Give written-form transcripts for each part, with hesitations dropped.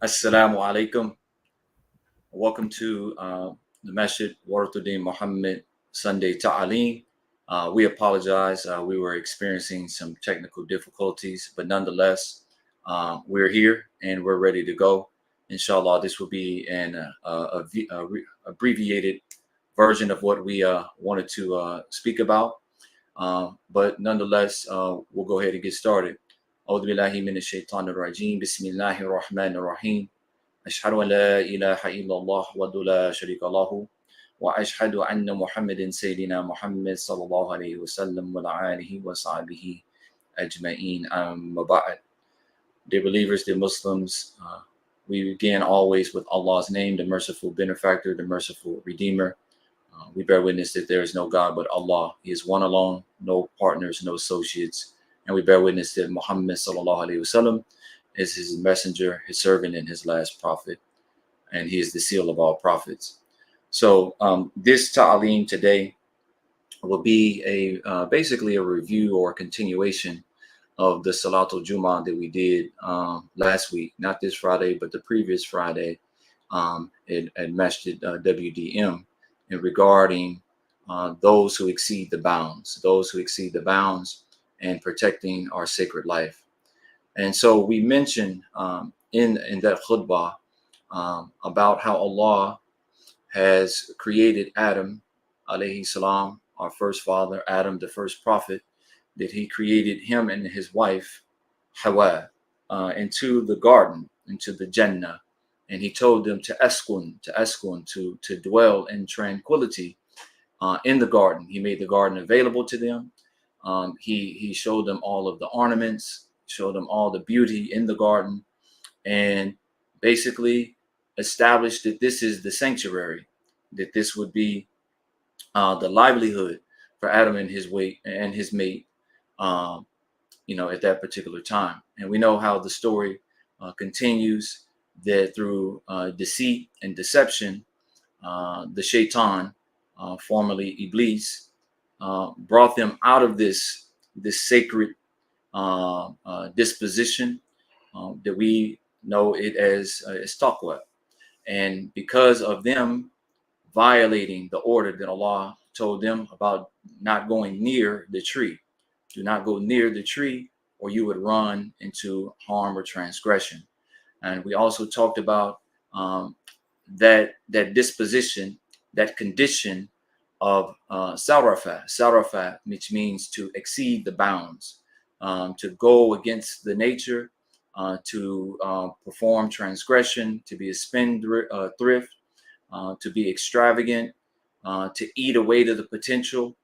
Assalamu alaikum. Welcome to the masjidwdm Muhammad Sunday Taleem. We apologize. We were experiencing some technical difficulties, but nonetheless, we're here and we're ready to go. Inshallah, this will be an abbreviated version of what we wanted to speak about. But nonetheless, we'll go ahead and get started. أعوذ بالله من الشيطان الرجيم بسم الله الرحمن الرحيم أشهد أن لا إله إلا الله وحده لا شريك له وأشهد أن محمد سيدنا محمد صلى الله عليه وسلم وعلى آله وصحبه أجمعين أما بعد. Dear believers, dear Muslims, we begin always with Allah's name, the merciful benefactor, the merciful redeemer. We bear witness that there is no God but Allah. He is one alone, no partners, no associates. And we bear witness that Muhammad sallallahu alaihi wasallam is his messenger, his servant, and his last prophet. And he is the seal of all prophets. So this ta'aleem today will be basically a review or a continuation of the Salatul Jummah that we did last week, not this Friday, but the previous Friday at Masjid WDM, and regarding those who exceed the bounds, and protecting our sacred life. And so we mentioned in that khutbah about how Allah has created Adam, alayhi salam, our first father, Adam, the first prophet, that he created him and his wife, Hawa, into the garden, into the Jannah. And he told them to to dwell in tranquility in the garden. He made the garden available to them. He showed them all of the ornaments, showed them all the beauty in the garden, and basically established that this is the sanctuary, that this would be the livelihood for Adam and his mate, at that particular time. And we know how the story continues, that through deceit and deception, the shaitan, formerly Iblis, brought them out of this sacred disposition that we know it as taqwa. And because of them violating the order that Allah told them about not going near the tree, do not go near the tree, or you would run into harm or transgression. And we also talked about that disposition, that condition of sarafa, which means to exceed the bounds, to go against the nature, to perform transgression, to be a spendthrift, to be extravagant, to eat away to the potential.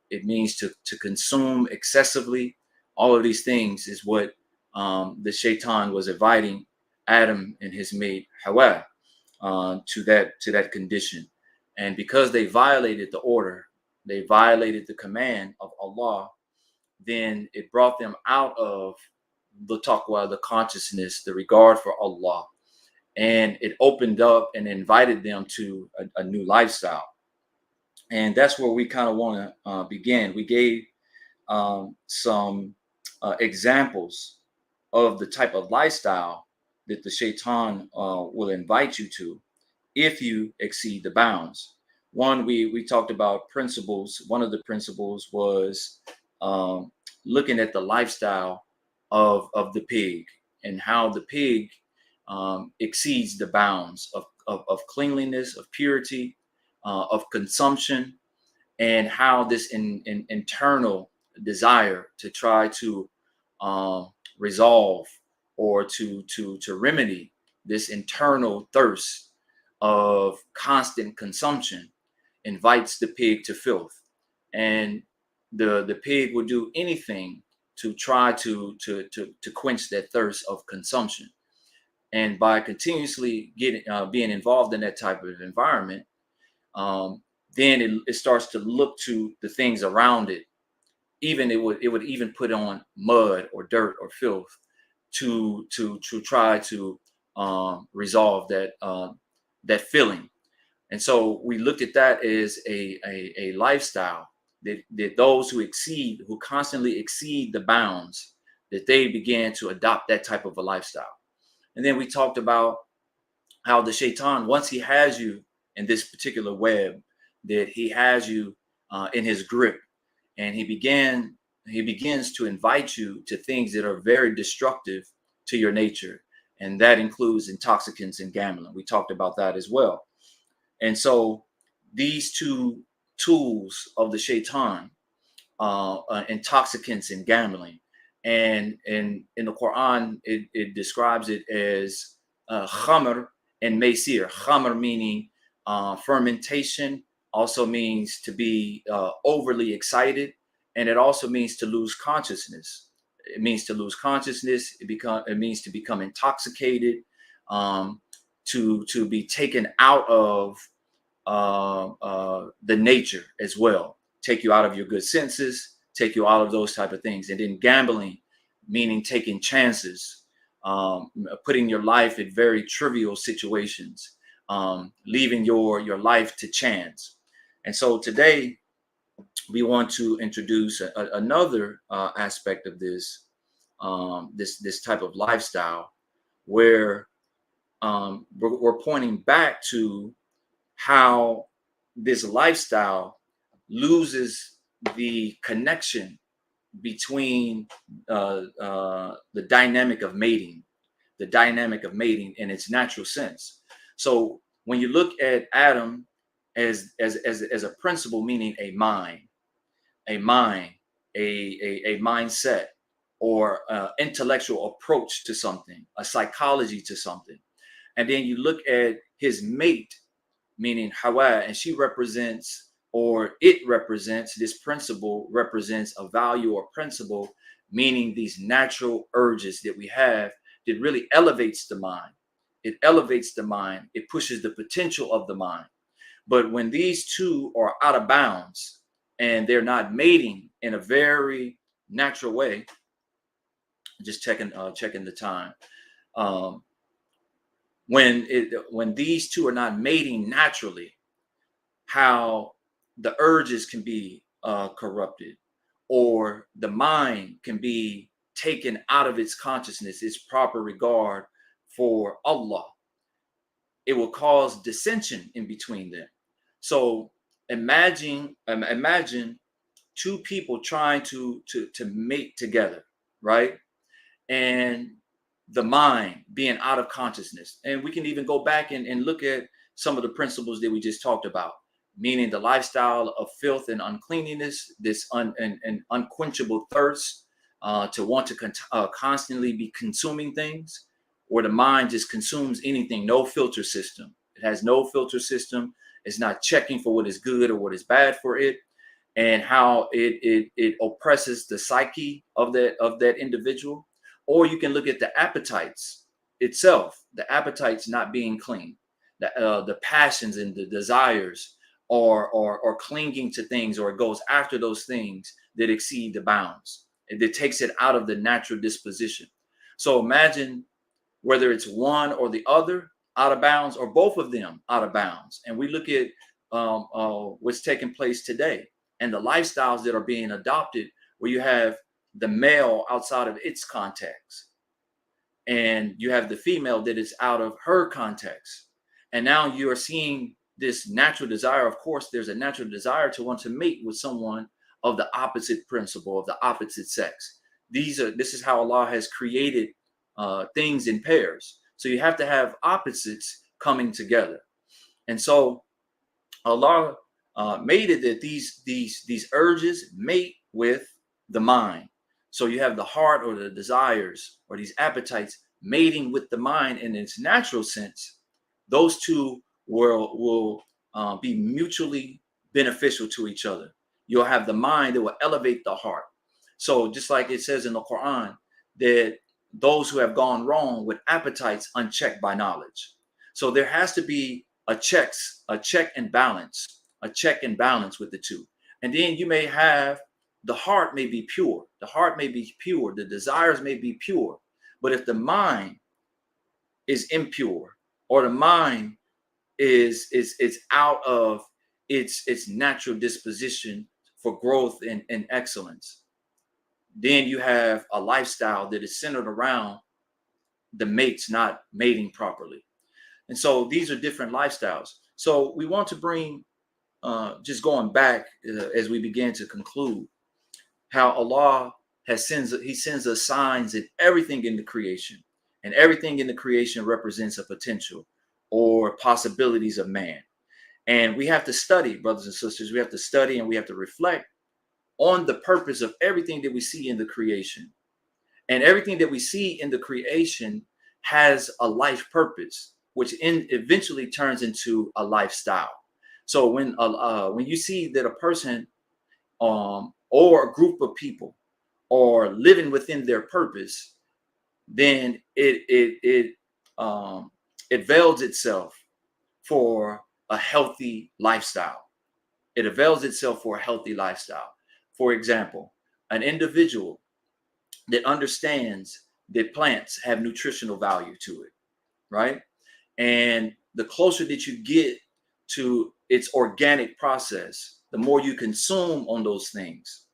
It means to consume excessively. All of these things is what the shaitan was inviting Adam and his mate Hawa to that condition. And because they violated the order, they violated the command of Allah, then it brought them out of the taqwa, the consciousness, the regard for Allah. And it opened up and invited them to a new lifestyle. And that's where we kind of want to begin. We gave some examples of the type of lifestyle that the shaitan will invite you to if you exceed the bounds. One, we talked about principles. One of the principles was looking at the lifestyle of the pig, and how the pig exceeds the bounds of cleanliness, of purity, of consumption, and how this internal desire to try to resolve or to remedy this internal thirst of constant consumption invites the pig to filth. And the pig will do anything to try to quench that thirst of consumption. And by continuously being involved in that type of environment, then it starts to look to the things around it. Even it would even put on mud or dirt or filth to try to resolve that feeling. And so we looked at that as a lifestyle that those who constantly exceed the bounds, that they began to adopt that type of a lifestyle. And then we talked about how the shaitan, once he has you in this particular web, that he has you in his grip, and he begins to invite you to things that are very destructive to your nature, and that includes intoxicants and gambling. We talked about that as well. And so these two tools of the shaitan, intoxicants and gambling, and in the Quran it describes it as khamr and maysir. Khamr meaning fermentation, also means to be overly excited, and it also means to lose consciousness. It means to lose consciousness. It means to become intoxicated, to be taken out of the nature as well, take you out of your good senses, take you out of those type of things. And then gambling, meaning taking chances, putting your life in very trivial situations, leaving your life to chance. And so today we want to introduce another aspect of this, this type of lifestyle, where we're pointing back to how this lifestyle loses the connection between the dynamic of mating, in its natural sense. So when you look at Adam as a principle, meaning a mind, a mindset, or intellectual approach to something, a psychology to something, and then you look at his mate, meaning Hawa, and she represents, or it represents, this principle represents a value or principle, meaning these natural urges that we have that really elevates the mind. It elevates the mind. It pushes the potential of the mind. But when these two are out of bounds and they're not mating in a very natural way, just checking the time. When these two are not mating naturally, how the urges can be corrupted, or the mind can be taken out of its consciousness, its proper regard for Allah. It will cause dissension in between them. So imagine two people trying to mate together, right? And the mind being out of consciousness. And we can even go back and look at some of the principles that we just talked about, meaning the lifestyle of filth and uncleanliness, this unquenchable thirst to want to constantly be consuming things, or the mind just consumes anything, no filter system. It has no filter system. It's not checking for what is good or what is bad for it, and how it oppresses the psyche of that individual. Or you can look at the appetites itself, the appetites not being clean, the passions and the desires, or clinging to things, or it goes after those things that exceed the bounds. It takes it out of the natural disposition. So imagine whether it's one or the other out of bounds, or both of them out of bounds. And we look at what's taking place today and the lifestyles that are being adopted, where you have the male outside of its context, and you have the female that is out of her context. And now you are seeing this natural desire. Of course, there's a natural desire to want to mate with someone of the opposite principle, of the opposite sex. This is how Allah has created things in pairs. So you have to have opposites coming together. And so Allah made it that these urges mate with the mind. So you have the heart, or the desires, or these appetites mating with the mind in its natural sense. Those two will be mutually beneficial to each other. You'll have the mind that will elevate the heart. So just like it says in the Quran, that those who have gone wrong with appetites unchecked by knowledge. So there has to be a check and balance with the two. And then you may have, the heart may be pure. The desires may be pure. But if the mind is impure, or the mind is out of its natural disposition for growth and excellence, then you have a lifestyle that is centered around the mates not mating properly. And so these are different lifestyles. So we want to bring, just going back as we begin to conclude, how Allah He sends us signs in everything in the creation, and everything in the creation represents a potential or possibilities of man. And we have to study, brothers and sisters. We have to study and we have to reflect on the purpose of everything that we see in the creation. And everything that we see in the creation has a life purpose, which eventually turns into a lifestyle. So when you see that a person or a group of people are living within their purpose, then it veils itself for a healthy lifestyle. It avails itself for a healthy lifestyle. For example, an individual that understands that plants have nutritional value to it, right? And the closer that you get to its organic process, the more you consume on those things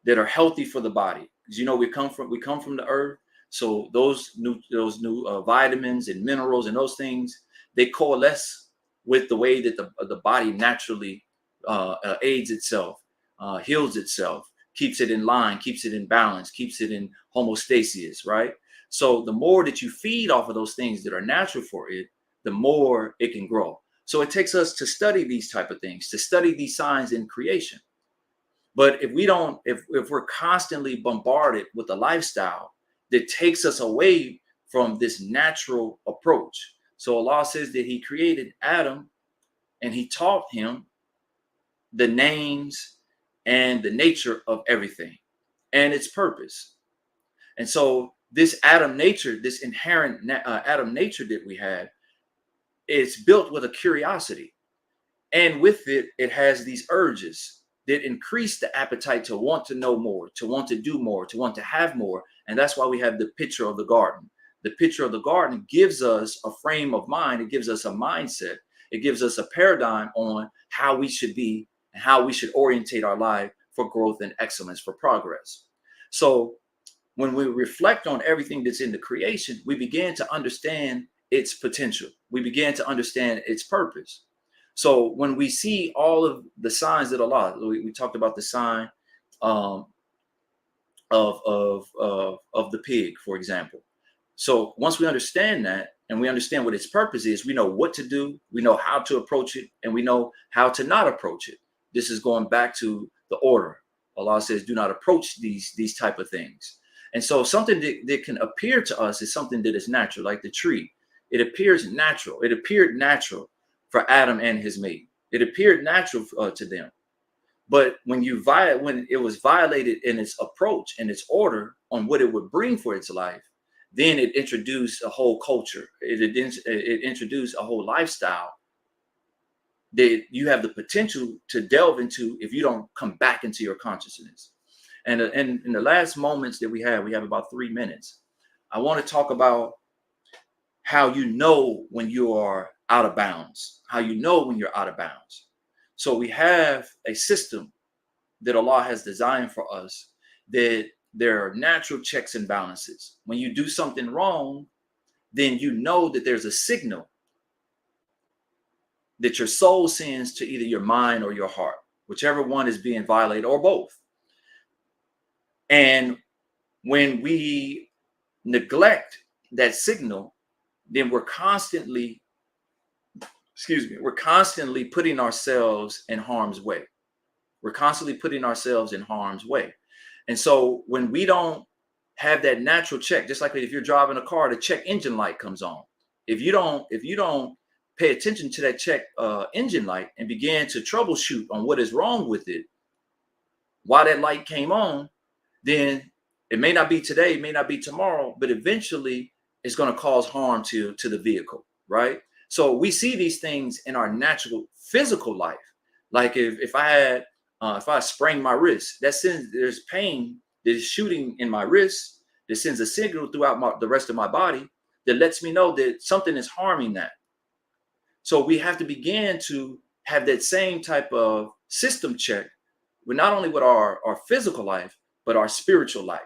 that are healthy for the body. Because we come from the earth, so those new vitamins and minerals and those things, they coalesce with the way that the body naturally aids itself, heals itself, keeps it in line, keeps it in balance, keeps it in homeostasis, right? So the more that you feed off of those things that are natural for it, the more it can grow. So it takes us to study these type of things, to study these signs in creation. But if we're constantly bombarded with a lifestyle that takes us away from this natural approach. So Allah says that He created Adam and He taught him the names and the nature of everything and its purpose. And so this Adam nature, this inherent Adam nature that we have, it's built with a curiosity. And with it, it has these urges that increase the appetite to want to know more, to want to do more, to want to have more. And that's why we have the picture of the garden. The picture of the garden gives us a frame of mind. It gives us a mindset. It gives us a paradigm on how we should be and how we should orientate our life for growth and excellence, for progress. So when we reflect on everything that's in the creation, we begin to understand its potential. We begin to understand its purpose. So when we see all of the signs that Allah, we talked about the sign of the pig, for example. So once we understand that and we understand what its purpose is, we know what to do, we know how to approach it, and we know how to not approach it. This is going back to the order. Allah says, do not approach these type of things. And so something that can appear to us is something that is natural, like the tree. It appears natural. It appeared natural for Adam and his mate. It appeared natural to them. But when it was violated in its approach and its order on what it would bring for its life, then it introduced a whole culture. It introduced a whole lifestyle that you have the potential to delve into if you don't come back into your consciousness. And in the last moments that we have about 3 minutes. I want to talk about how you know when you are out of bounds, how you know when you're out of bounds. So we have a system that Allah has designed for us that there are natural checks and balances. When you do something wrong, then you know that there's a signal that your soul sends to either your mind or your heart, whichever one is being violated, or both. And when we neglect that signal, then we're constantly putting ourselves in harm's way. We're constantly putting ourselves in harm's way. And so when we don't have that natural check, just like if you're driving a car, the check engine light comes on. If you don't pay attention to that check engine light and begin to troubleshoot on what is wrong with it, why that light came on, then it may not be today, it may not be tomorrow, but eventually it's going to cause harm to the vehicle, right? So we see these things in our natural physical life. Like if I sprain my wrist, there's pain that is shooting in my wrist that sends a signal throughout the rest of my body that lets me know that something is harming that. So we have to begin to have that same type of system check with not only with our physical life, but our spiritual life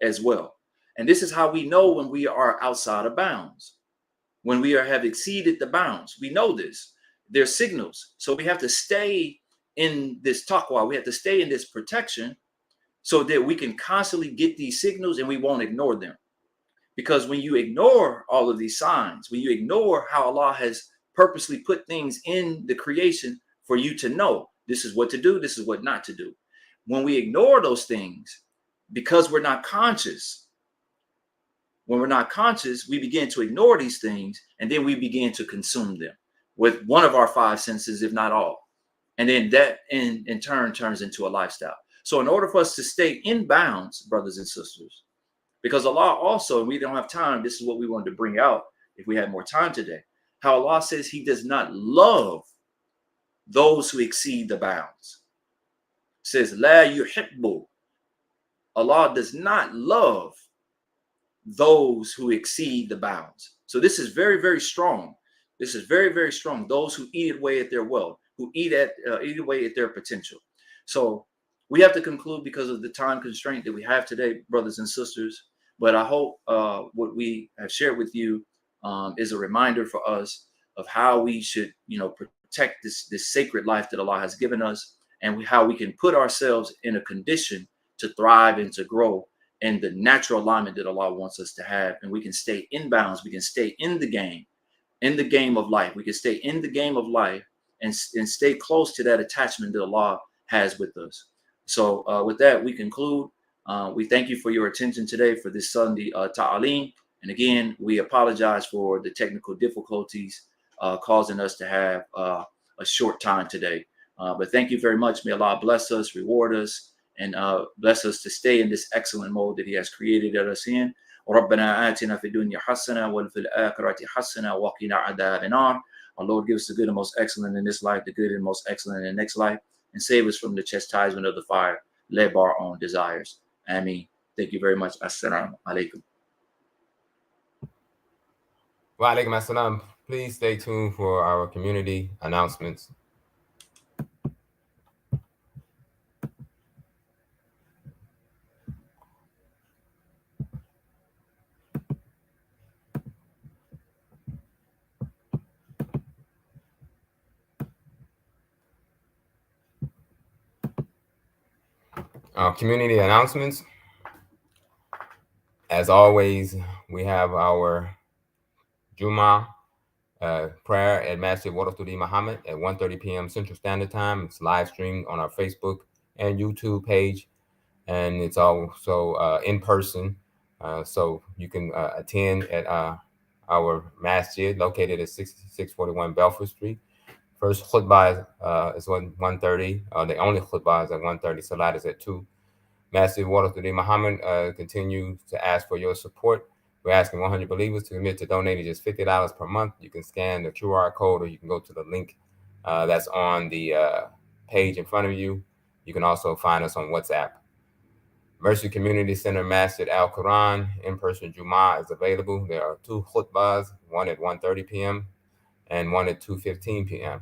as well. And this is how we know when we are outside of bounds, when we have exceeded the bounds. We know this. There's signals. So we have to stay in this taqwa. We have to stay in this protection so that we can constantly get these signals and we won't ignore them. Because when you ignore all of these signs, when you ignore how Allah has purposely put things in the creation for you to know this is what to do, this is what not to do. When we ignore those things, because we're not conscious, when we're not conscious, we begin to ignore these things, and then we begin to consume them with one of our five senses, if not all. And then that in turn turns into a lifestyle. So in order for us to stay in bounds, brothers and sisters, because Allah also, and we don't have time, this is what we wanted to bring out if we had more time today, how Allah says he does not love those who exceed the bounds. It says, La yuhibbu. Allah does not love those who exceed the bounds. So this is very, very strong. This is very, very strong. Those who eat away at their wealth, who eat away at their potential. So we have to conclude because of the time constraint that we have today, brothers and sisters. But I hope what we have shared with you is a reminder for us of how we should, protect this sacred life that Allah has given us, and how we can put ourselves in a condition to thrive and to grow in the natural alignment that Allah wants us to have. And we can stay in bounds. We can stay in the game of life. We can stay in the game of life and stay close to that attachment that Allah has with us. So with that, we conclude. We thank you for your attention today for this Sunday Taleem. And again, we apologize for the technical difficulties causing us to have a short time today. But thank you very much. May Allah bless us, reward us, and bless us to stay in this excellent mode that he has created us in. ربنا آتنا في الدنيا حسنة وفي الآخرة حسنة وقنا عذاب النار. Our Lord, give us the good and most excellent in this life, the good and most excellent in the next life, and save us from the chastisement of the fire, led by our own desires. Ameen. Thank you very much. Assalamu alaikum. Wa alaikum assalam. Please stay tuned for our community announcements. Community announcements. As always, we have our Jummah prayer at masjidwdm Muhammad at 1:30 p.m. Central Standard Time. It's live streamed on our Facebook and YouTube page, and it's also in person, so you can attend at our masjid located at 6641 Belford Street. First khutbah is 1:30. The only khutbah is at 1:30. Salat is at 2. Masjidwdm Muhammad continues to ask for your support. We're asking 100 believers to commit to donating just $50 per month. You can scan the QR code, or you can go to the link that's on the page in front of you. You can also find us on WhatsApp. Mercy Community Center Masjid Al Quran in-person Jummah is available. There are 2 khutbahs, one at 1:30 p.m. and one at 2:15 p.m.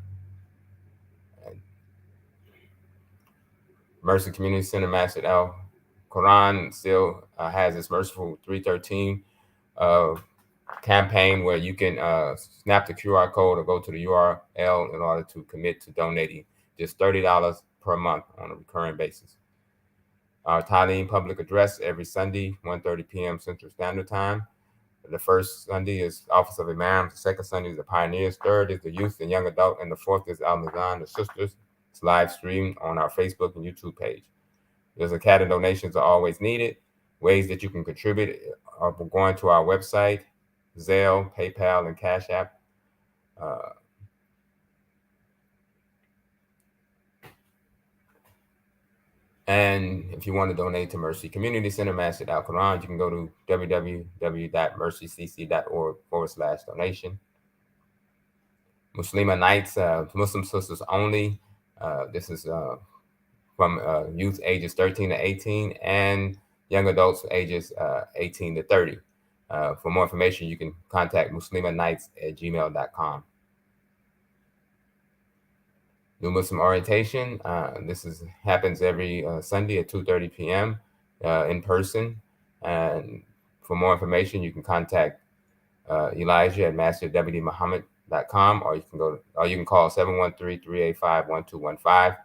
Mercy Community Center Masjid Al Quran still has its Merciful 313 campaign, where you can snap the QR code or go to the URL in order to commit to donating just $30 per month on a recurring basis. Our Taleem public address every Sunday, 1:30 p.m. Central Standard Time. The first Sunday is Office of Imams. The second Sunday is the Pioneers. Third is the Youth and Young Adult. And the fourth is Al-Mizan, the Sisters. It's live streamed on our Facebook and YouTube page. There's a cat and donations are always needed. Ways that you can contribute are going to our website, Zelle, PayPal, and cashApp. And if you want to donate to Mercy Community Center Masjid Al Quran, you can go to www.mercycc.org/donation. Muslima Nights, Muslim Sisters Only. This is from youth ages 13 to 18 and young adults ages 18 to 30. For more information, you can contact muslimanights@gmail.com. New Muslim Orientation. This happens every Sunday at 2:30 p.m. In person, and For more information, you can contact Elijah at masjidwdm.com, or you can call 713-385-1215.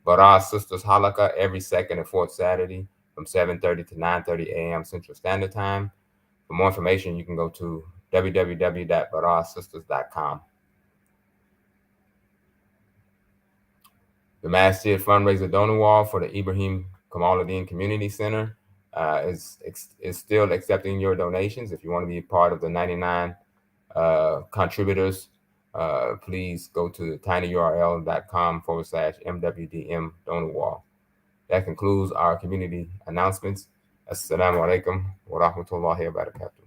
But our Sisters Halakha every second and fourth Saturday from 7:30 to 9:30 a.m. Central Standard Time. For more information, you can go to www.bararsisters.com. The Masjid fundraiser donor wall for the Ibrahim Kamaluddin Community Center is still accepting your donations. If you want to be part of the 99 contributors, please go to tinyurl.com/MWDM donor wall. That concludes our community announcements. Assalamu alaikum wa rahmatullahi wa barakatuh.